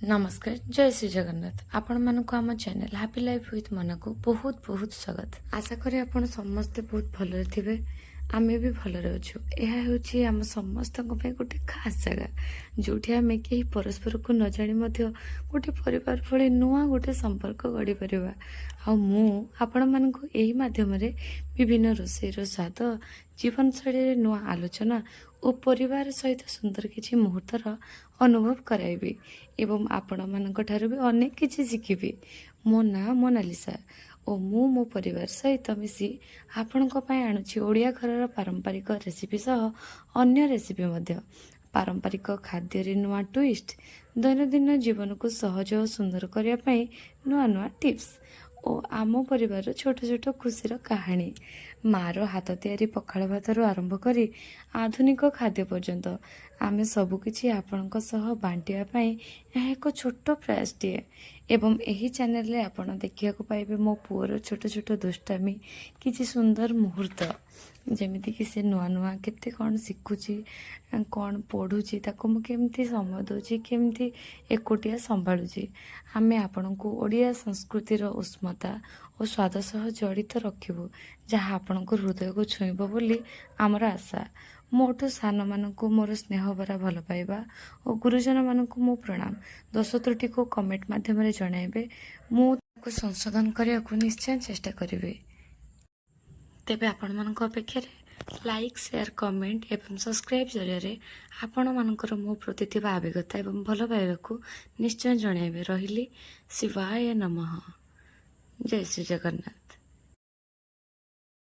नमस्कार जय श्री जगन्नाथ आपण मानक आम चैनल हैप्पी लाइफ विथ मन को बहुत बहुत स्वागत। आशा करी आपण समस्ते बहुत भलरे थिबे आमे भी भलरे अछु। एहा होछि आम समस्त गोटे खास जगह जोठी आमे केही परस्पर को न जानी मध्य गोटे परिवार भले नुआ गोटे संपर्क गढ़ी परिबा। आ मु आपण मानक एही माध्यम रे विभिन्न रोषेर स्वाद जीवन शैली नुआ आलोचना और परिवार सहित सुंदर किछि मुहूर्तर अनुभव कराइबी एवं आपण मानक ठारू भी अनेक किछि शिखिबी। मो ना मोनालिसा और मो परिवार सहित मिसी आपणक पय आणुछि ओडिया घरर पारंपरिक रेसिपी सह अन्य रेसिपी मध्य पारंपरिक खाद्य रे नुआ ट्विस्ट दैनंदिन जीवन को सहज और सुंदर करिया पय नुआ नुआ टिप्स और आम परिवार छोट छोट खुशीर कहानी मार हाथ तैयारी पखाड़ भातर आरंभ करी आधुनिक खाद्य पर्यंत आमे सबुकिछि आपणक सह बांटिया पय यह एक छोट प्रयासटीए एवं एही चैनल रे आपण देखिया को पाइबे मो पुअर छोट छोट दुष्टामी किछि सुंदर मुहूर्त जेमिति कि से नुआ नुआ केते कौन शिखुची कौन पढ़ुची ताको मु केमती समय दउची केमती एकोटिया संभाळुची आमे आपणको ओडिया संस्कृतिर उष्मता और स्वाद सह जड़ित रखिबु जहाँ आपणको हृदय को छुईब बोली आमर आशा। मोठू सान मानक मोर स्नेह भरा भल पाइबा और गुरुजन मानक मो प्रणाम दोष त्रुटि को कमेंट माध्यम रे जणाइबे मु ताको संशोधन करिया को निश्चय चेष्टा करिबे। तेबे आपण मानक अपेक्षा लाइक शेयर कमेंट एवं सब्सक्राइब जरिए आपण मानकर मो प्रति थिबा अभिज्ञता एवं भल पाइबा को निश्चय जणाइबे। रहिली शिवाय नमः। जय श्री जगन्नाथ।